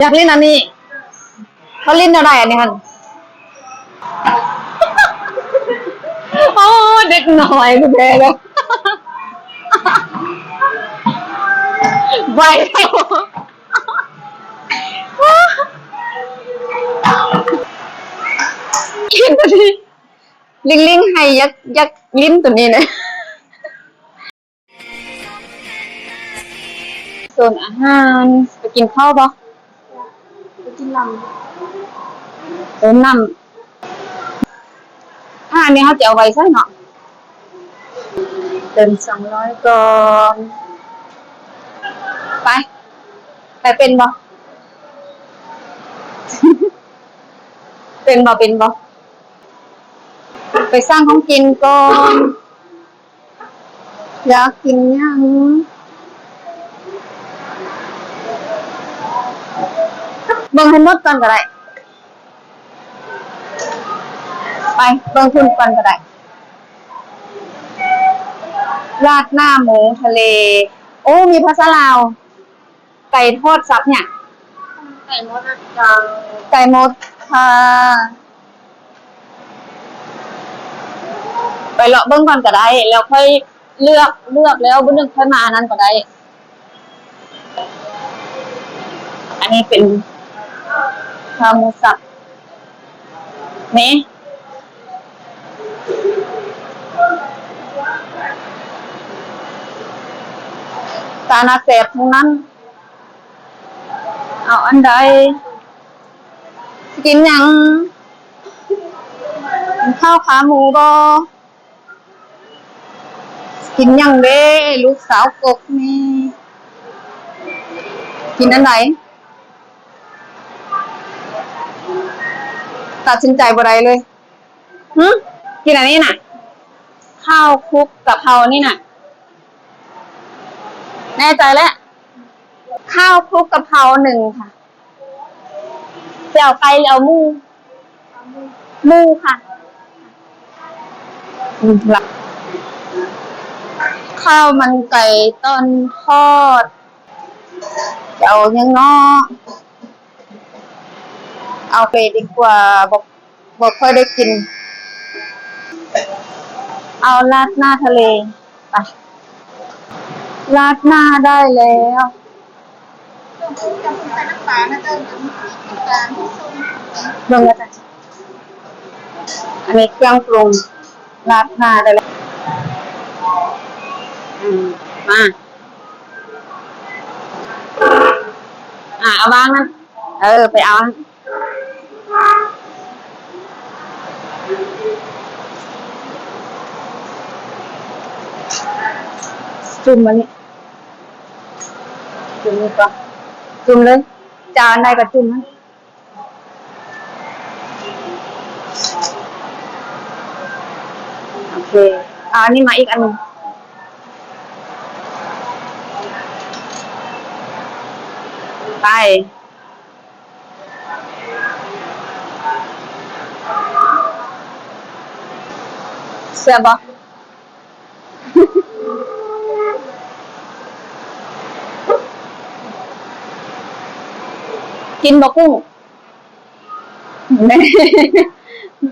อยากเล่นอันนี้เขาเล่นอะไรอันนี้ฮันโอ้เด็กหน่อยคุณแม่เลยไปกินตัวนี้ลิงให้ยักลิ้นตัวนี้เลยส่วนอาหารไปกินข้าวปะไปกินลำน้ำอันนี้เขาจะเอาไว้ใช่เนาะเติม200ก่อนไปเป็นบ่เป็นบ่ไปสร้างของกินก่อนอยากกินยังเบิ่งให้หมดก่อนก็ได้ไปเบิ่งคุณก่อนก็ได้ราดหน้าหมูทะเลโอ้มีภาษาลาวไก่ทอดซับเนี่ยไก่มดจังไก่มดค่ะไปเลาะเบิ่งก่อนก็ได้แล้วค่อยเลือกแล้วบ่นึงค่อยมานั้นก็ได้อันนี้เป็นข้าวหมูสับนี่ตาหน้าแสบทั้งนั้นเอาอันใดกินยังข้าวขาหมูบ่กินยังเด้ลูกสาวกกนี่กินอันไหนตัดสินใจบ่ได้เลยกินอันนี้น่ะข้าวคลุกกะเพรานี่น่ะแน่ใจแล้วข้าวคลุกกะเพรา1ค่ะจะเอาไก่หรือเอาหมูค่ะข้าวมันไก่ต้นทอดจะเอายังเนาะเอาไปดีกว่าบอกค่อยได้กินเอาราดหน้าทะเลไปราดหน้าได้แล้วเบิ่งแล้วจ้ะอันนี้เครื่องปรุงราดหน้าได้แล้วมาเอาวางนะไปเอาจุ่มมันนี่จุ่มนี่ก่อนจุ่มเลยจานใดก็จุ่มนะโอเคอันนี้มาอีกอันนึงไปเสียบ่กินบ่กุ้ง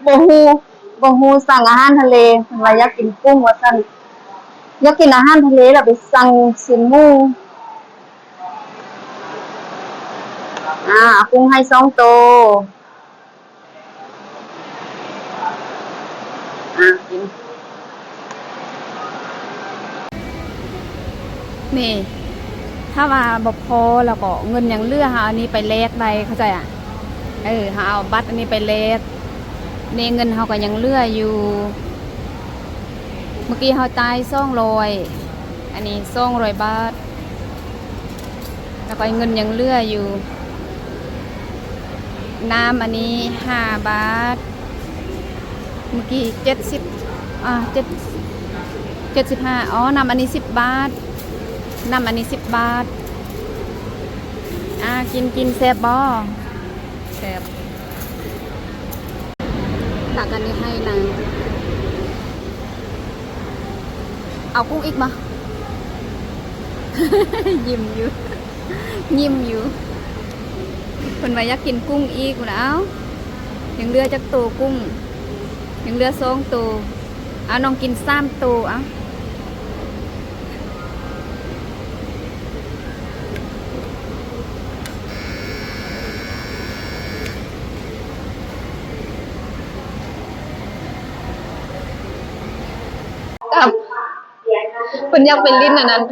บ่ฮูสั่งอาหารทะเลเพิ่นว่าอยากกินกุ้งว่าซั่นอยากกินอาหารทะเลแล้วไปสั่งสินหมูกุ้งให้2 ตัวกินนี่ถ้าว่าบ่พอแล้วก็เงินยังเหลือหาอันนี้ไปแลกได้เข้าใจอ่ะหาเอาบัตรอันนี้ไปแลกนี่เงินเฮาก็ยังเหลืออยู่เมื่อกี้เฮาจ่าย200อันนี้200 บาทแล้วก็เงินยังเหลืออยู่น้ำอันนี้5 บาทเมื่อกี้75น้ำอันนี้10 บาทน้ำอันนี้10 บาทกินแซ่บบ่แซ่บตักอันนี้ให้นางเอากุ้งอีกมา ยิ้มอยู่ เพิ่นว่าอยากกินกุ้งอีกพุ่นน่ะเอ้ายังเหลือจักโตกุ้งยังเหลือ2โตเอาน้องกิน3โตเอ้าครับเพิ่นอยากไปลิ้นอันนั้น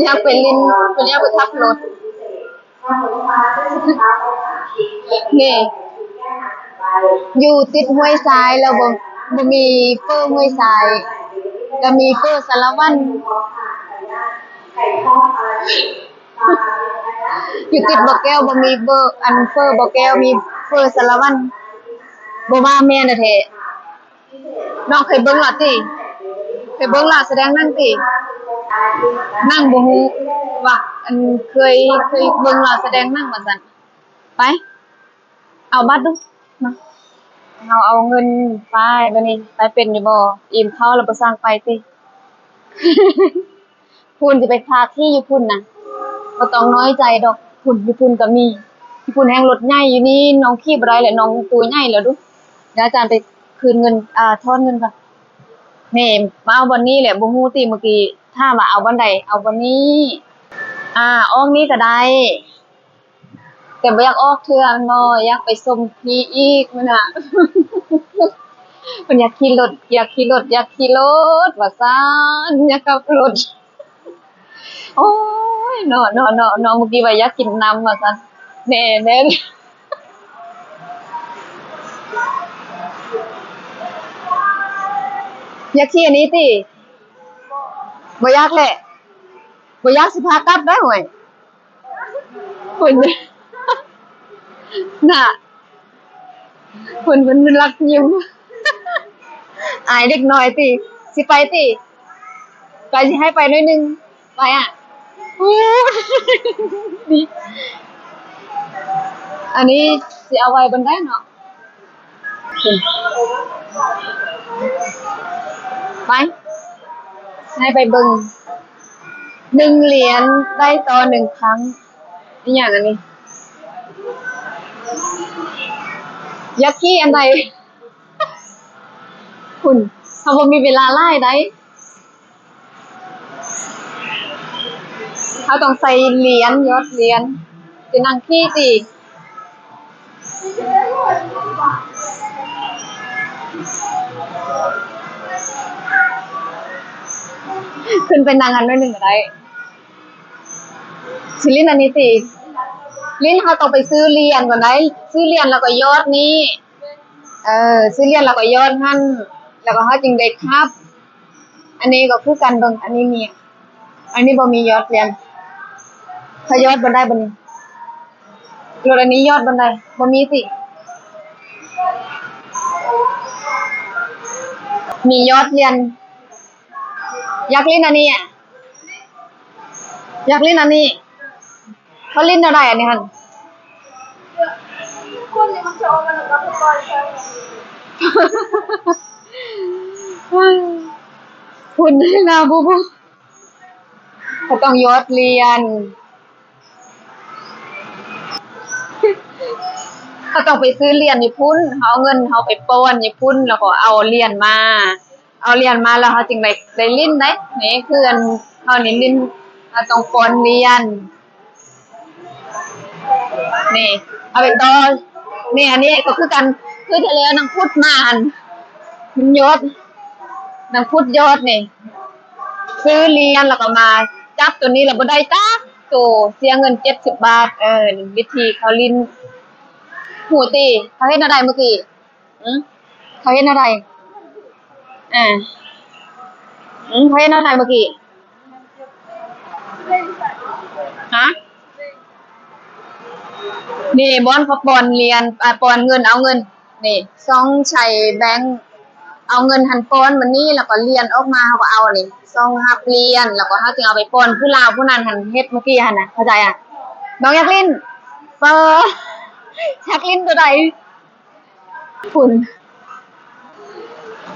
อยากไปลิ้นเพิ่นอยากไปขับรถนี่อยู่ติดห้วยทรายแล้วบ่มีเฟอร์ห้วยทรายก็มีเฟอร์สารวัตรอยู่ติดบ่อแก้วบ่มีเบอร์อันเฟอร์บ่อแก้วมีเฟอร์สารวัตรบ่มาแม่นแท้น้องเคยเบิ่งล่ะติเคยเบิ่งล่ะแสดงนั่งตินั่งบ่ฮู้ว่าอันเคยเบิ่งล่ะแสดงนั่งว่าซั่นไปเอาบัตรดูมาเอาเงินไปบัดนี้ไปเป็นอยู่บ่อิ่มข้าวแล้วบ่สร้างไปติพุ่นสิไปพาที่อยู่พุ่นน่ะบ่ต้องน้อยใจดอกพุ่นอยู่พุ่นก็มีอยู่พุ่นแฮงรถใหญ่อยู่นี่น้องขี่บ่ได้แหละน้องตัวใหญ่แล้วดูเดี๋ยวอาจารย์ไปคืนเงินทอนเงินก่อนนี่มาเอาวันนี้แหละบ่ฮู้ติเมื่อกี้ถ้ามว่าเอาวันใดเอาวันนี้ออกนี้ก็ได้แต่บ่อยากออกเทื่อน้อยอยากไปส่งพี่อีกมื้อน่ะ เพิ่นอยากขี่รถว่าซั่นอยากขับรถโอ้ยเนาะเมื่อกี้ว่าอยากกินน้ำว่าซั่นแน่อยากขี่อันนี้ติบ่อยากแหละบ่อยากสิพากลับได้ห่วยเพิ่น น่ะเพิ่นรักยิ้มอายเด็กน้อยติสิไปติไปสิให้ไปหน่อยหนึงไปอู้ดีอันนี้สิเอาไว้บนได้เนาะไปให้ไปเบิ่ง1เหรียญได้ต่อ1ครั้งอีหยังอันนี้อยากขี่อันใดคุณเขาบ่มีเวลาไล่ได้เขาต้องใส่เหรียญยอดเหรียญสินั่งขี่ติขึ้นไปนั่งอันหน่อยหนึงก็ได้สิลิ้นอันนี้ติลิ้นเขาต้องไปซื้อเหรียญก่อนได้ซื้อเหรียญแล้วก็ยอดนี้ซื้อเหรียญแล้วก็ยอดหั่นแล้วก็เฮาจึงได้ครับอันนี้ก็คือกันเบิ่งอันนี้มีอันนี้บ่มียอดเหรียญถ้ายอดบ่ได้บ่นี่รถอันนี้ยอดบ่ได้บ่มีติมียอดเหรียญอยากลิ้นอันนี้อยากลิ้นอันนี้เขาลิ้นอะไรอันนี้หั่นคนนี่มันจะเอามันก็ปล่อยไปคุณนาบูบูเขาต้องยอดเหรียญเขาต้องไปซื้อเหรียญญี่ปุ่นเขาเอาเงินเขาไปป้อนญี่ปุ่นแล้วก็เอาเหรียญมาแล้วเขาจึงได้ลิ้นได้นี่คืออันเขานี่ลิ้นเขาต้องป้อนเหรียญนี่เอาไปต่อนี่อันนี้ก็คือกันคือทะเลนางพุทธมาอันยอดนางพุทธยอดนี่ซื้อเหรียญแล้วก็มาจับตัวนี้แล้วบ่ได้จักตัวเสียเงิน70 บาทวิธีเขาลิ้นหูติเขาเฮ็ดอะไรเมื่อกี้เขาเฮ็ดอะไรเขาเฮ็ดอะไรเมื่อกี้ฮะนี่บอนเขาปอนเหรียญปอนเงินเอาเงินนี่ซ่องใช้แบงค์เอาเงินหันปอนมันนี่แล้วก็เหรียญออกมาเขาก็เอานี่ซ่องรับเหรียญแล้วก็เขาจึงเอาไปปอนผู้ลาวผู้นั้นหันเฮ็ดเมื่อกี้หั่นน่ะเข้าใจน้องอยากลิ้นเปิดอยากลิ้นตัวใดคุณ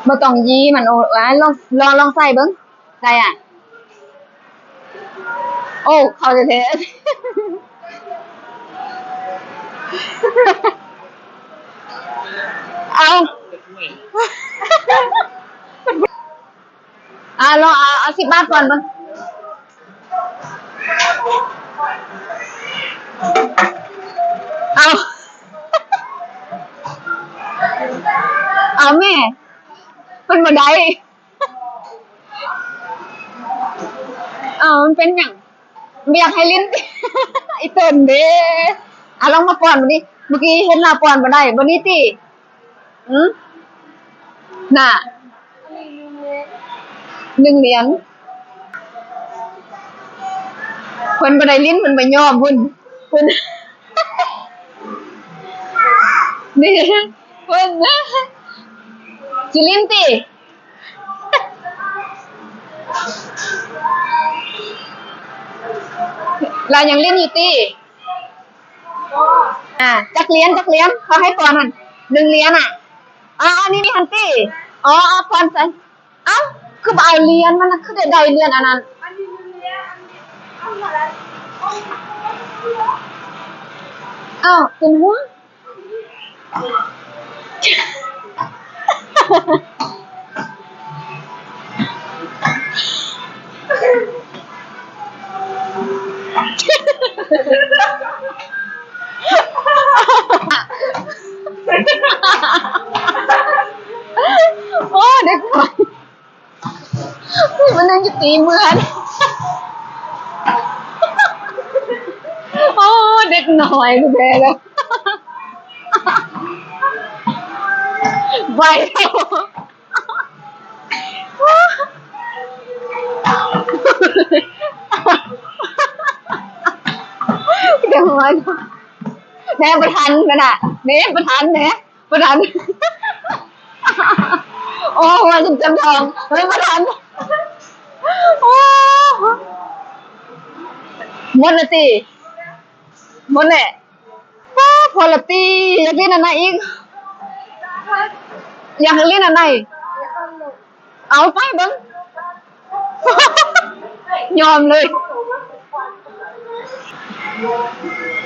บ่ต้องยีมันโอ้ลองใส่เบิ่งได้โอ้เข้าแท้ เอาลองเอา10 บาทก่อนบ้างเอาเอาแม่มันบ่ได้มันเป็นอย่างไม่อยากให้ลิ้น ไอ้เติ้นเด้ลองมาป้อนมาดิเมื่อกี้เห็นลาป้อนมาได้บ่นี้ติน่ะ1 เหรียญเพิ่นบ่ได้ลิ้นเพิ่นบ่ยอมเพิ่น นี่เพิ่นสิลิ้นติเรายังลิ้นอยู่ติจักเหรียญเขาให้ป้อนหั่น1 เหรียญอันนี้หั่นติป้อนใส่คือบ่เอาเหรียญมันน่ะคือได้เหรียญอันนั้นอันนี้1 เหรียญเอามาแล้วเป็นหัวโอ้เด็กน้อยมันนั่งอยู่ตีเหมือนโอ้เด็กน้อยกูแพ้แล้วไปแล้วเดี๋ยวมันแน่ประทันกันอ่ะเน่ประทันโอ้มาจำทองไม่ประทันโอ้หมดละตีหมดแหละพอละตีอยากเล่นอันไหนอีกอยากเล่นอันไหนเอาไปเบิ้งยอมเลย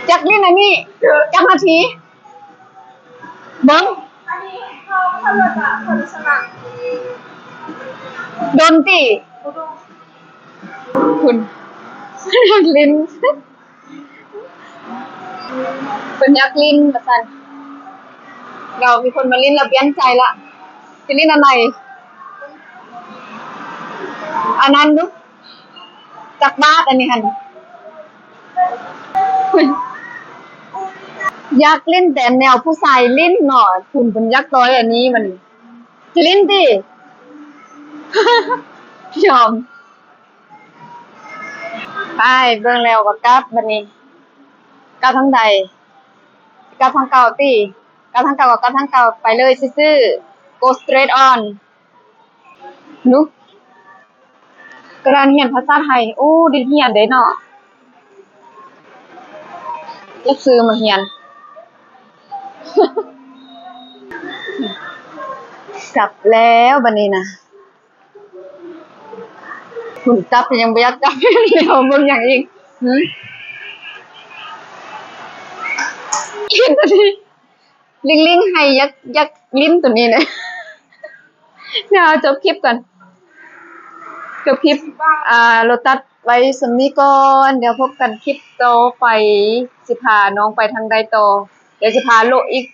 จักเล่นอันนี้จักนาทีเบิ้งโดนตีคุณลิ้นเป็นยักษ์ลิ้นประสันเรามีคนมาลิ้นเราเปลี่ยนใจละจะลิ้นอะไรอันนั้นดูจักบ้าอันนี้หันยักษ์ลิ้นแต่แนวผู้ชายลิ้นหน่อยคุณเป็นยักษ์ต้อยอันนี้มันจะลิ้นดิยอมไปเบิ่งแล้วก็กลับบัดนี้กลับทางใดกลับทางเก่าติกลับทางเก่าก็กลับทางเก่าไปเลยซื่อๆ go straight on นุกระดานเรียนภาษาไทยโอ้ดิเรียนได้เนาะแล้วซื้อมาเรียน กลับแล้วบัดนี้นะคุณกลับยังบ่อยากกลับเร็วเบิ่งหยังอีกลิ้นตัวนี้ลิงให้ยักลิ้นตัวนี้เลยเดี๋ยวจบคลิปก่อนจบคลิปโลตัสไว้สำนี้ก่อนเดี๋ยวพบกันคลิปต่อไปสิพาน้องไปทางใดต่อเดี๋ยวสิพาโลอีก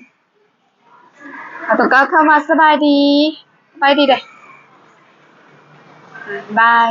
ต้องก็เข้ามาสบายดีไปดีเด้บาย